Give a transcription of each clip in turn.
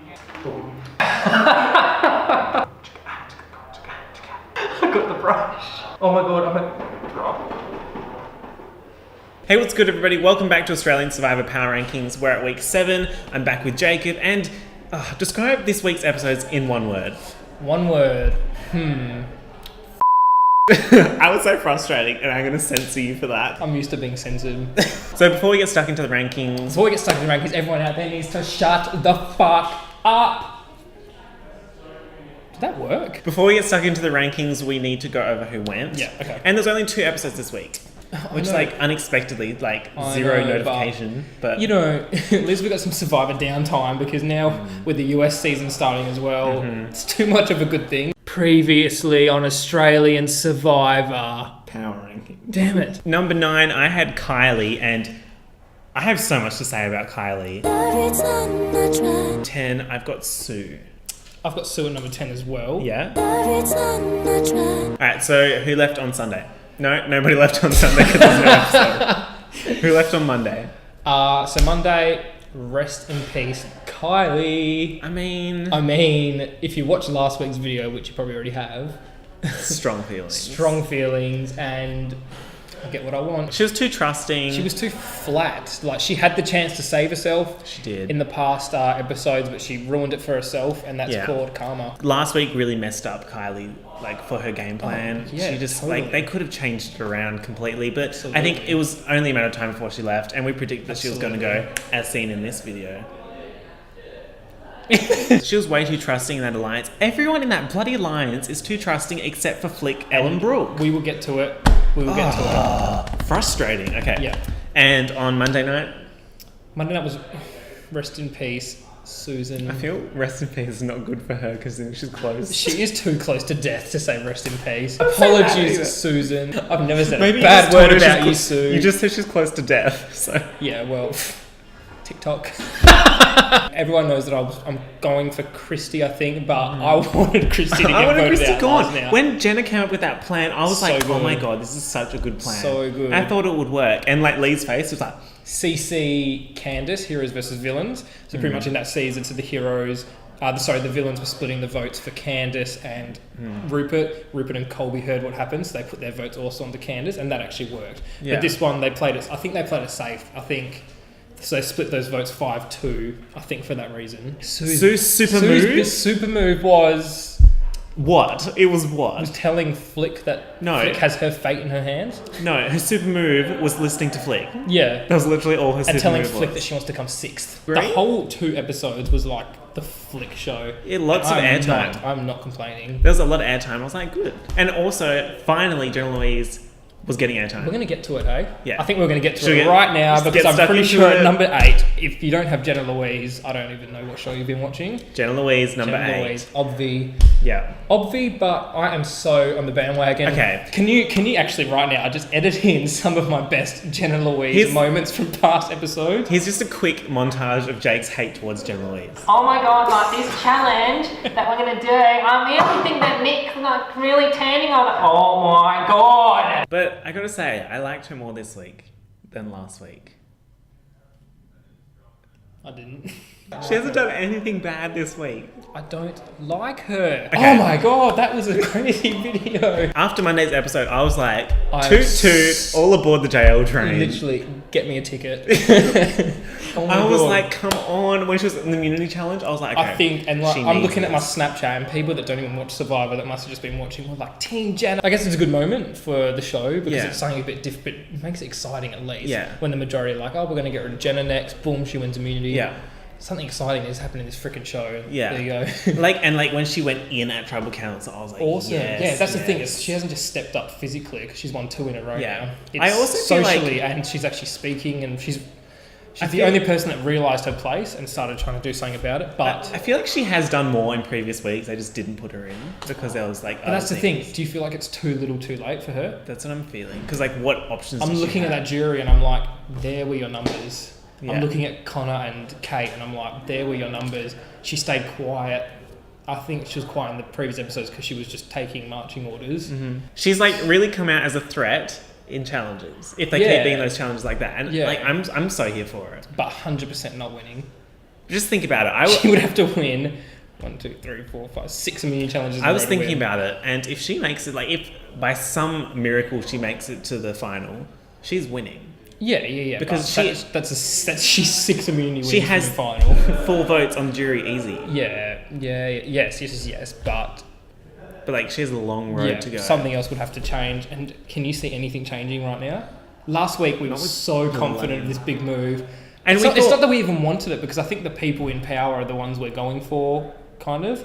I got the brush. Oh my god, I'm a... Hey, what's good everybody? Welcome back to Australian Survivor Power Rankings. We're at week 7. I'm back with Jakeb and describe this week's episodes in one word. One word. I was so frustrating and I'm going to censor you for that. I'm used to being censored. So before we get stuck into the rankings... Everyone out there needs to shut the fuck up. Did that work? Before we get stuck into the rankings, we need to go over who went. Yeah, okay. And there's only 2 episodes this week. Which is like unexpectedly, like zero notification. But you know, at least we got some Survivor downtime because now with the US season starting as well, it's too much of a good thing. Previously on Australian Survivor Power Ranking. Damn it. Number 9, I had Kylie, and I have so much to say about Kylie. 10, I've got Sue. I've got Sue at number 10 as well. Yeah. Alright, so who left on Sunday? No, nobody left on Sunday because there's no episode. Who left on Monday? So Monday, rest in peace, Kylie. I mean, if you watched last week's video, which you probably already have, strong feelings. Strong feelings, and I get what I want. She was too trusting. She was too flat. Like, she had the chance to save herself. She did. In the past episodes, but she ruined it for herself, and that's called karma. Last week really messed up Kylie, like, for her game plan. She just, totally. like, they could have changed it around completely, but I think it was only a matter of time before she left, and we predicted that she was going to go as seen in this video. She was way too trusting in that alliance. Everyone in that bloody alliance is too trusting except for Flick, Ellen Brooke. We will get to it. Frustrating. Okay. Yeah. And on Monday night? Monday night was rest in peace, Susan. I feel rest in peace is not good for her because she's close. She is too close to death to say rest in peace. Apologies, Susan. I've never said a bad word about you, Sue. You just said she's close to death, so... Yeah, well... TikTok. Everyone knows that I'm going for Christie, I think, but I wanted Christie to get voted out last now. When Jenna came up with that plan, I was like, good. oh my god, this is such a good plan. So good. I thought it would work. And like Lee's face was like... CC Candice, heroes versus villains. So pretty much in that season, so the heroes... the villains were splitting the votes for Candice and Rupert. Rupert and Colby heard what happened, so they put their votes also onto Candice, and that actually worked. Yeah. But this one, I think they played it safe. So they split those votes 5-2, I think, for that reason. Sue's super move was... What? It was what? Was telling Flick that Flick has her fate in her hands. No, her super move was listening to Flick. Yeah. That was literally all her super move was. And telling Flick that she wants to come 6th. Right? The whole 2 episodes was like the Flick show. Yeah, lots of airtime. I'm not complaining. There was a lot of airtime. I was like, good. And also, finally, jennah-louise was getting airtime. We're going to get to it, hey? Yeah. I think we're going to get to it right now because I'm pretty sure at number 8, if you don't have jennah-louise, I don't even know what show you've been watching. Jennah-louise, number 8. Obvi. Yeah. Obvi, but I am so on the bandwagon. Okay. Can you actually right now, I just edit in some of my best jennah-louise moments from past episodes? Here's just a quick montage of Jake's hate towards jennah-louise. Oh my god, like this challenge that we're going to do, I'm the only thing that Nick's like really turning on it. Oh my god. But I gotta say, I liked her more this week than last week. I didn't. She hasn't done anything bad this week. I don't like her. Okay. Oh my god, that was a crazy video. After Monday's episode, I was like, toot, all aboard the JL train. Literally, get me a ticket. I was like, come on. When she was in the immunity challenge, I was like, okay. I think, and like, I'm looking at my Snapchat, and people that don't even watch Survivor that must have just been watching were like, Team Jenna. I guess it's a good moment for the show because it's something a bit different. It makes it exciting at least. Yeah. When the majority are like, oh, we're going to get rid of Jenna next. Boom, she wins immunity. Yeah. Something exciting is happening in this freaking show. Yeah. There you go. like when she went in at Tribal Council, I was like, awesome. Yes, that's the thing. Is she hasn't just stepped up physically because she's won 2 in a row now. It's I also feel socially, and she's actually speaking, and she's the only person that realised her place and started trying to do something about it. But I feel like she has done more in previous weeks. They just didn't put her in because there was like. But that's the thing. Do you feel like it's too little, too late for her? That's what I'm feeling. Because like, what options? I'm looking at that jury and I'm like, there were your numbers. Yeah. I'm looking at Connor and Kate and I'm like, there were your numbers. She stayed quiet. I think she was quiet in the previous episodes because she was just taking marching orders. Mm-hmm. She's like really come out as a threat in challenges if they keep being those challenges like that, and like I'm so here for it. But 100% not winning. Just think about it. She would have to win 1, 2, 3, 4, 5, 6 mini challenges. I was thinking about it, and if she makes it, like, if by some miracle she makes it to the final, she's winning. Yeah. Because she's 6 immunity wins she has in the final. 4 votes on jury easy. Yes, but like, she has a long road to go. Something else would have to change. And can you see anything changing right now? Last week we were so confident of this big move. And it's not that we even wanted it, because I think the people in power are the ones we're going for, kind of.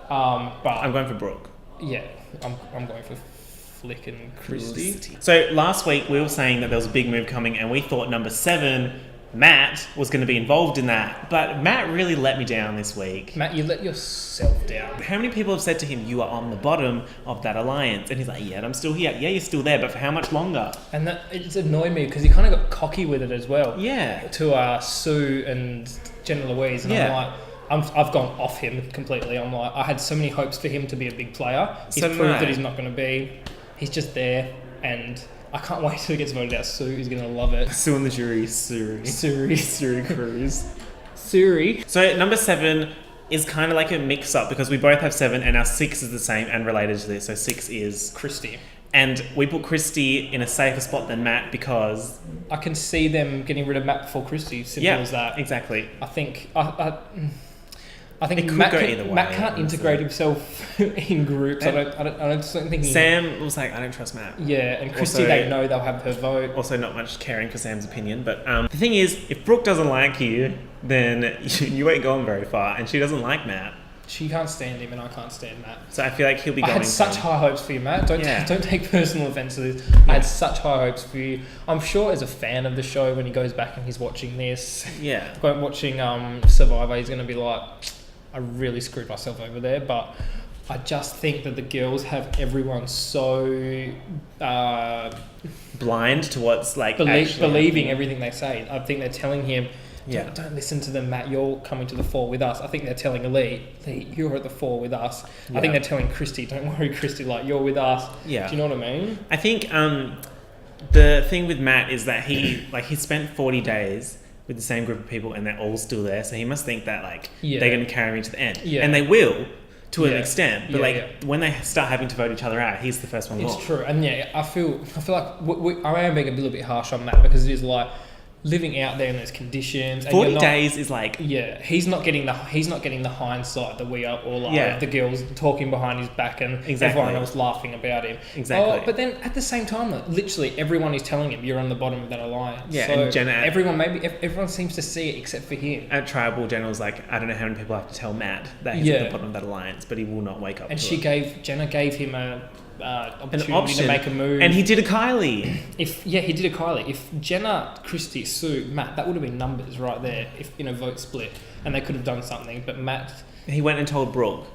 But I'm going for Brooke. Yeah, I'm going for Flick and Christie. So last week we were saying that there was a big move coming, and we thought number 7, Matt, was going to be involved in that. But Matt really let me down this week. Matt, you let yourself down. How many people have said to him, you are on the bottom of that alliance? And he's like, yeah, I'm still here. Yeah, you're still there, but for how much longer? And it's annoyed me because he kind of got cocky with it as well. Yeah. To Sue and jennah-louise. And I'm like, I've gone off him completely. I'm like, I had so many hopes for him to be a big player. He's proved that he's not going to be. He's just there, and I can't wait till he gets voted out. Sue is going to love it. Sue in the jury, Suri Cruz. Suri. So number 7 is kind of like a mix-up, because we both have 7, and our 6 is the same and related to this. So 6 is Christie. And we put Christie in a safer spot than Matt because I can see them getting rid of Matt before Christie. Simple as that. Exactly. I think It Matt could go either way. Matt can't integrate himself in groups. I don't think Sam was like, I don't trust Matt. Yeah, and Christie, also, they know they'll have her vote. Also, not much caring for Sam's opinion. But the thing is, if Brooke doesn't like you, then you ain't going very far, and she doesn't like Matt. She can't stand him, and I can't stand Matt. So I feel like he'll be going. I had such high hopes for you, Matt. Don't take personal offence to this. I had such high hopes for you. I'm sure as a fan of the show, when he goes back and he's watching this, watching Survivor, he's going to be like, I really screwed myself over there. But I just think that the girls have everyone so blind to what's like believing everything they say. I think they're telling him, don't listen to them, Matt. You're coming to the fore with us. I think they're telling Elite, you're at the fore with us. I think they're telling Christie, don't worry, Christie, like, you're with us. Yeah. Do you know what I mean? I think the thing with Matt is that he spent 40 days with the same group of people, and they're all still there. So he must think that they're going to carry me to the end, and they will to an extent. But when they start having to vote each other out, he's the first one. It's true, and I feel like I am being a little bit harsh on Matt, because it is like living out there in those conditions. 40 days is like he's not getting the hindsight that we are all the girls talking behind his back and everyone else laughing about him. Exactly. But then at the same time, literally everyone is telling him you're on the bottom of that alliance. Yeah, so and Jennah, everyone seems to see it except for him. At Tribal, Jennah was like, I don't know how many people have to tell Matt that he's at the bottom of that alliance, but he will not wake up. And Jennah gave him an option to make a move, and he did a Kylie. He did a Kylie. If Jennah, Christie, Sue, Matt, that would have been numbers right there. If in a vote split, and they could have done something. But Matt, he went and told Brooke.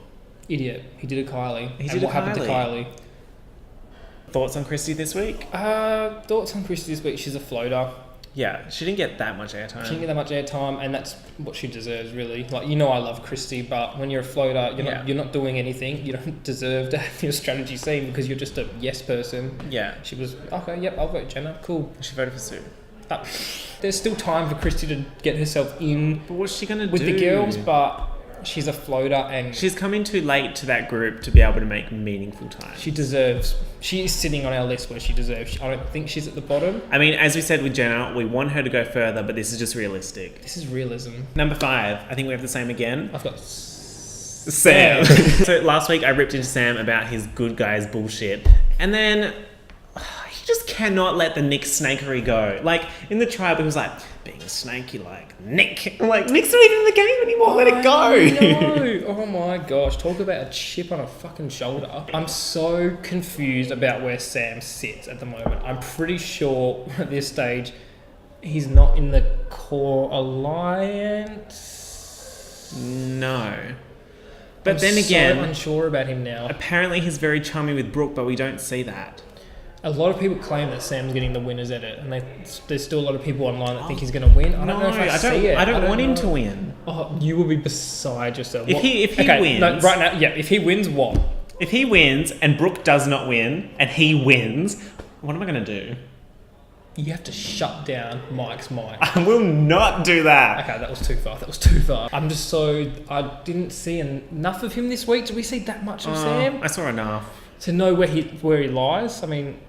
Idiot. He did a Kylie. What happened to Kylie? Thoughts on Christie this week? Thoughts on Christie this week? She's a floater. Yeah, she didn't get that much airtime. And that's what she deserves, really. Like, I love Christie, but when you're a floater, you're not doing anything. You don't deserve to have your strategy seen, because you're just a yes person. Yeah. She was, okay, yep, I'll vote Jennah. Cool. She voted for Sue. There's still time for Christie to get herself in. But what's she going to do? With the girls, but she's a floater, and she's coming too late to that group to be able to make meaningful time. She is sitting on our list where she deserves. I don't think she's at the bottom. I mean, as we said with Jennah, we want her to go further, but this is just realistic. This is realism. Number 5, I think we have the same again. I've got Sam. So last week I ripped into Sam about his good guys bullshit, and then he just cannot let the Nick snakery go. Like, in the tribe, he was like, being snaky like Nick. I'm like, Nick's not even in the game anymore. Let it go. No. Oh my gosh. Talk about a chip on a fucking shoulder. I'm so confused about where Sam sits at the moment. I'm pretty sure at this stage he's not in the core alliance. No. But then I'm again, so unsure about him now. Apparently he's very chummy with Brooke, but we don't see that. A lot of people claim that Sam's getting the winners edit, and there's still a lot of people online that think he's going to win. I don't know if I see it. I don't want him to win. Oh, you will be beside yourself. If he wins... No, right now, if he wins, what? If he wins and Brooke does not win and he wins, what am I going to do? You have to shut down Mike's mic. I will not do that. Okay, that was too far. I didn't see enough of him this week. Did we see that much of Sam? I saw enough. To know where he lies? I mean,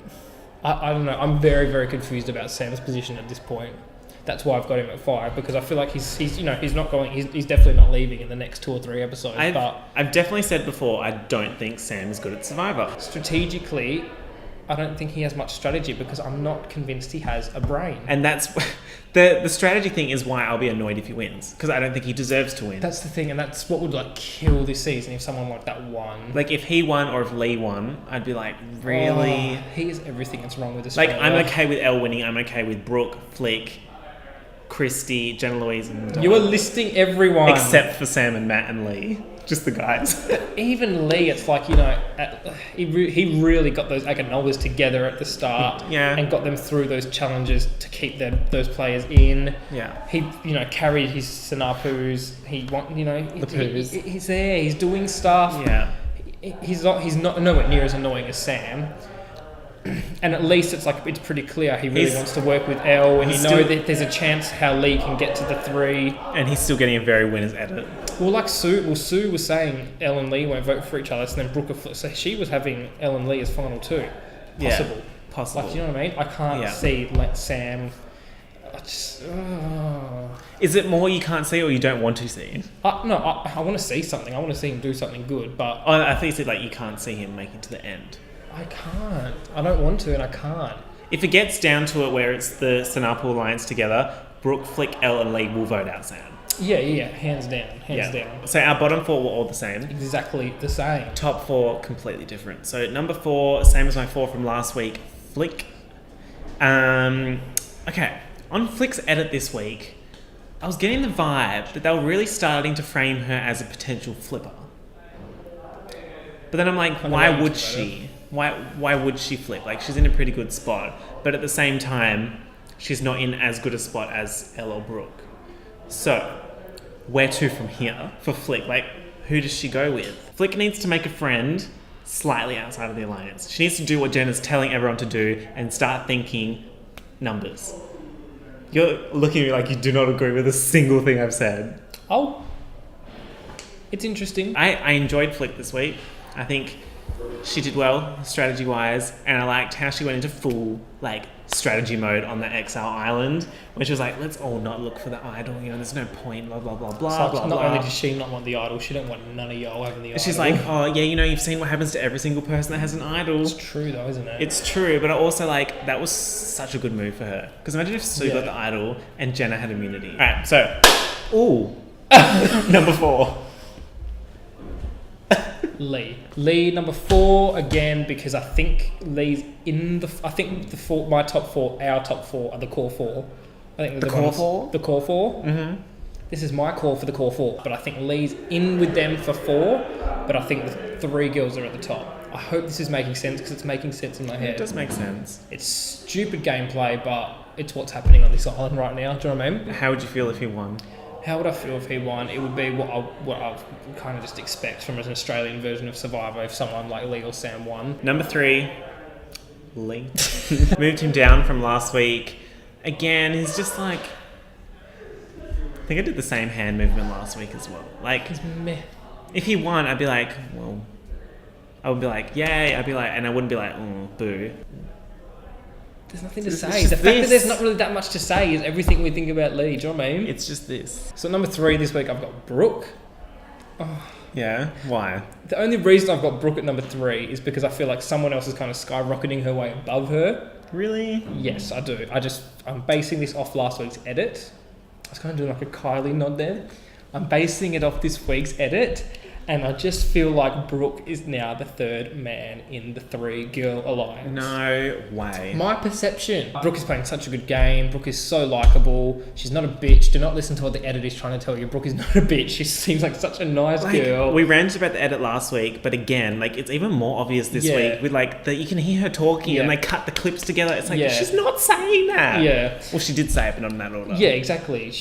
I don't know. I'm very, very confused about Sam's position at this point. That's why I've got him at 5, because I feel like he's definitely not leaving in the next 2 or 3 episodes. I've definitely said before, I don't think Sam is good at Survivor. Strategically, I don't think he has much strategy, because I'm not convinced he has a brain. And that's the strategy thing is why I'll be annoyed if he wins, because I don't think he deserves to win. That's the thing, and that's what would like kill this season if someone like that won. Like if he won or if Lee won, I'd be like, really? He is everything that's wrong with Australia. Like I'm okay with Elle winning. I'm okay with Brooke, Flick, Christie, Jennah-louise, and you are listing everyone except for Sam and Matt and Lee. Just the guys. Even Lee, it's like, he really got those Aganovas together at the start, and got them through those challenges to keep those players in. Yeah, he carried his Sanapus. He he's there. He's doing stuff. Yeah, he's not nowhere near as annoying as Sam. And at least it's pretty clear he really wants to work with Elle, and that there's a chance how Lee can get to the 3. And he's still getting a very winner's edit. Well, like Sue was saying, Elle and Lee won't vote for each other, so then Brooke, so she was having Elle and Lee as final 2. Possible. Like, you know what I mean? I can't see Sam. Is it more you can't see or you don't want to see? No, I want to see something. I want to see him do something good, but I think you said you can't see him making to the end. I can't. I don't want to, and I can't. If it gets down to it where it's the Sanapu Alliance together, Brooke, Flick, Elle and Lee will vote out Sam. Yeah, hands down. So our bottom 4 were all the same. Exactly the same. Top 4, completely different. So number 4, same as my 4 from last week, Flick. Okay, on Flick's edit this week, I was getting the vibe that they were really starting to frame her as a potential flipper. But then I'm like, why would she? Why would she flip? Like, she's in a pretty good spot, but at the same time, she's not in as good a spot as Elle or Brooke. So, where to from here for Flick? Like, who does she go with? Flick needs to make a friend slightly outside of the alliance. She needs to do what Jenna's telling everyone to do and start thinking numbers. You're looking at me like you do not agree with a single thing I've said. Oh, it's interesting. I enjoyed Flick this week. I think she did well strategy-wise, and I liked how she went into full strategy mode on the Exile Island, which was like, let's all not look for the idol. There's no point. Blah blah blah blah blah. Not only does she not want the idol, she don't want none of y'all having the idol. She's like, oh yeah, you've seen what happens to every single person that has an idol. It's true though, isn't it? It's true, but I also that was such a good move for her. Because imagine if Sue got the idol and Jennah had immunity. All right, so number 4. Lee number 4 again, because I think Lee's in my top 4, our top 4 are the core 4. I think the core 4? The core 4. Mm-hmm. This is my call for the core 4, but I think Lee's in with them for 4, but I think the 3 girls are at the top. I hope this is making sense, because it's making sense in my head. It does make sense. It's stupid gameplay, but it's what's happening on this island right now. Do you know what I mean? How would you feel if he won? How would I feel if he won? It would be what I kind of just expect from an Australian version of Survivor if someone like Lee or Sam won. Number 3, Lee. Moved him down from last week. Again, he's just I think I did the same hand movement last week as well. It's meh. If he won, I'd be like, well, I would be like, yay. I'd be like, and I wouldn't be like, oh, boo. There's nothing to say. The fact that there's not really that much to say is everything we think about Lee. Do you know what I mean? It's just this. So number 3 this week, I've got Brooke. Oh. Yeah? Why? The only reason I've got Brooke at number 3 is because I feel like someone else is kind of skyrocketing her way above her. Really? Yes, I do. I'm basing this off last week's edit. I was kind of doing a Kylie nod there. I'm basing it off this week's edit. And I just feel like Brooke is now the 3rd man in the 3-girl alliance. No way. My perception. Brooke is playing such a good game. Brooke is so likeable. She's not a bitch. Do not listen to what the edit is trying to tell you. Brooke is not a bitch. She seems like such a nice girl. We ranted about the edit last week, but again, it's even more obvious this week with that you can hear her talking and they cut the clips together. It's she's not saying that. Yeah. Well, she did say it, but not in that order. Yeah, exactly.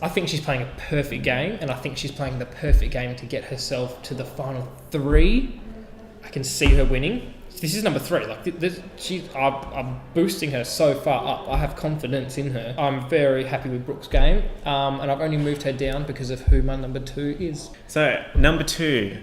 I think she's playing a perfect game, and I think she's playing the perfect game to get herself to the final 3. I can see her winning. This is number 3. Like I'm boosting her so far up. I have confidence in her. I'm very happy with Brooke's game, and I've only moved her down because of who my number 2 is. So number 2,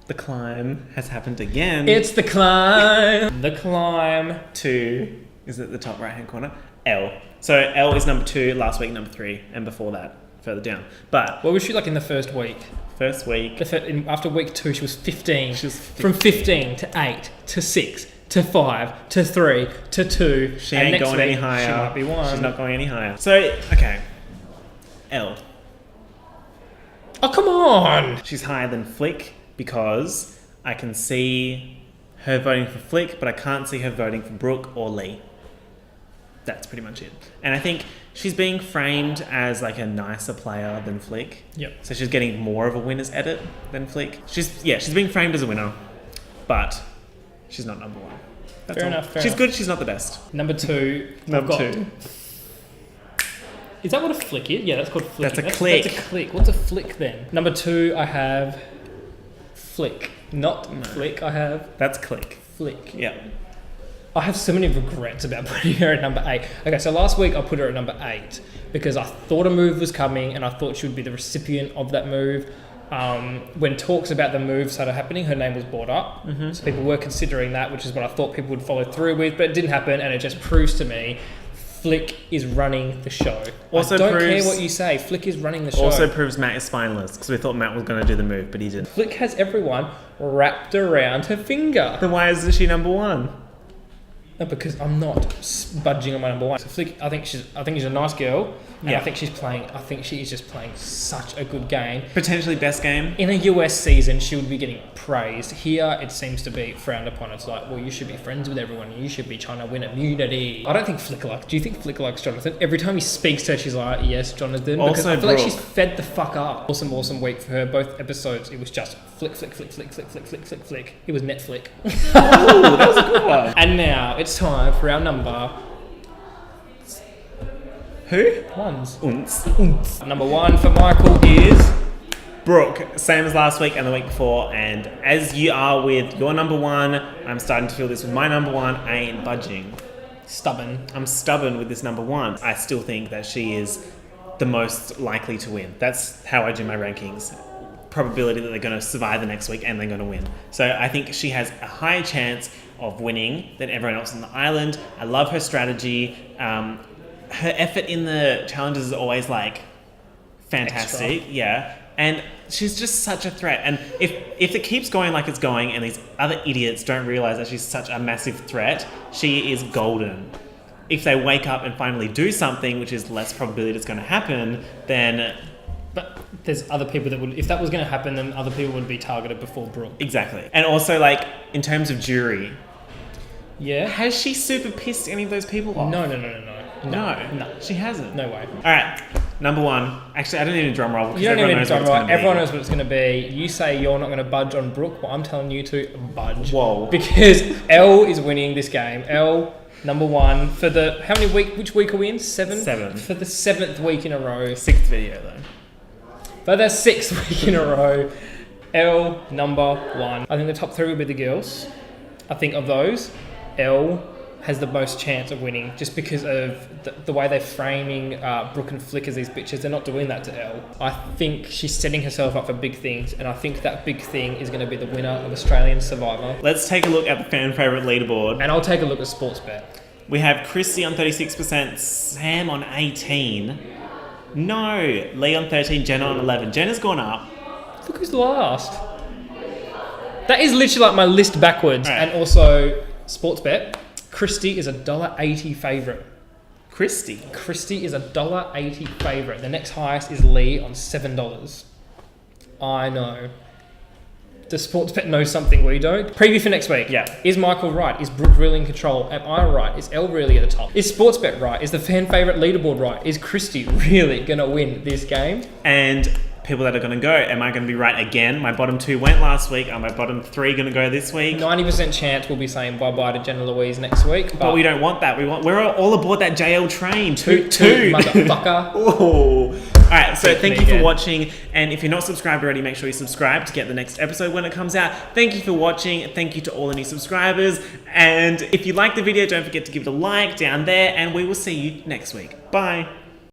the climb has happened again. It's the climb. The climb. 2 is at the top right hand corner. L. So L is number 2. Last week number 3, and before that further down. But what was she like in the first week? First week. After week 2, she was 15. From 15 to 8 to 6 to 5 to 3 to 2. She ain't going any higher. She might be 1. She's not going any higher. So, okay. L. Oh, come on! She's higher than Flick because I can see her voting for Flick, but I can't see her voting for Brooke or Lee. That's pretty much it. And I think she's being framed as like a nicer player than Flick. Yep. So she's getting more of a winner's edit than Flick. She's being framed as a winner, but she's not number 1. That's Fair all. enough. She's good. She's not the best. Number 2. Number 2. Is that what a flick is? Yeah, that's called flicking. That's a click. That's a click. What's a flick then? Number 2, I have flick. Not flick. I have That's click. flick. Yeah. I have so many regrets about putting her at number 8. Okay, so last week I put her at number 8 because I thought a move was coming and I thought she would be the recipient of that move. When talks about the move started happening, her name was brought up. Mm-hmm. So people were considering that, which is what I thought people would follow through with, but it didn't happen, and it just proves to me Flick is running the show. Also I don't care what you say. Flick is running the show. Also proves Matt is spineless because we thought Matt was going to do the move, but he didn't. Flick has everyone wrapped around her finger. Then why isn't she number 1? No, because I'm not budging on my number 1. So Flick, I think she's a nice girl, and Yeah. I think she is just playing such a good game. Potentially best game. In a US season, she would be getting praised. Here, it seems to be frowned upon. It's like, well, you should be friends with everyone. You should be trying to win immunity. I don't think Flick likes. Do you think Flick likes Jonathan? Every time he speaks to her, she's like, yes, Jonathan. Because Also I feel like Brooke. she's fed the fuck up. Awesome week for her. Both episodes, it was just flick. It was Netflix. Oh, that was a good one. And now it's time for our number Who? ones. Unts. Number 1 for Michael is Brooke, same as last week and the week before, and as you are with your number 1, I'm starting to feel this with my number 1. I ain't budging. stubborn. I'm stubborn with this number 1. I still think that she is the most likely to win. That's how I do my rankings. Probability that they're going to survive the next week and they're going to win. So I think she has a higher chance of winning than everyone else on the island. I love her strategy. Her effort in the challenges is always like fantastic. Extra. Yeah. And she's just such a threat. And if it keeps going like it's going and these other idiots don't realize that she's such a massive threat, she is golden. If they wake up and finally do something, which is less probability it's going to happen, then... But there's other people that would, if that was going to happen, then other people would be targeted before Brooke. Exactly. And also, like, in terms of jury, Yeah. has she super pissed any of those people off? No. No, she hasn't. No way. All right, number 1. Actually, I don't need a drum roll. Because You don't everyone even knows what drum it's roll. gonna be. Everyone knows what it's going to be. You say you're not going to budge on Brooke, well, I'm telling you to budge. Whoa. Because Elle is winning this game. Elle, number 1 for the which week are we in? 7? 7. For the 7th week in a row. 6th video though. But that's 6th week in a row. Elle, number 1. I think the top 3 will be the girls. I think of those, Elle has the most chance of winning just because of the way they're framing Brooke and Flick as these bitches. They're not doing that to Elle. I think she's setting herself up for big things, and I think that big thing is going to be the winner of Australian Survivor. Let's take a look at the fan favourite leaderboard. And I'll take a look at Sportsbet. We have Christie on 36%, Sam on 18. No, Lee on 13, Jennah on 11. Jennah's gone up. Look who's last. That is literally like my list backwards. Right. And also, Sportsbet, Christie is $1.80 favourite. Christie. Christie is $1.80 favourite. The next highest is Lee on $7. I know. Does Sportsbet know something we don't? Preview for next week. Yeah. Is Michael right? Is Brooke really in control? Am I right? Is Elle really at the top? Is Sportsbet right? Is the fan favourite leaderboard right? Is Christie really going to win this game? And people that are going to go, am I going to be right again? My bottom 2 went last week. Are my bottom 3 going to go this week? 90% chance we'll be saying bye-bye to jennah-louise next week. But we don't want that. We're all aboard that JL train. Toot, toot, motherfucker. Oh. Alright, so Pick thank me you for again. watching, and if you're not subscribed already, make sure you subscribe to get the next episode when it comes out. Thank you for watching, thank you to all the new subscribers, and if you like the video, don't forget to give it a like down there, and we will see you next week. Bye!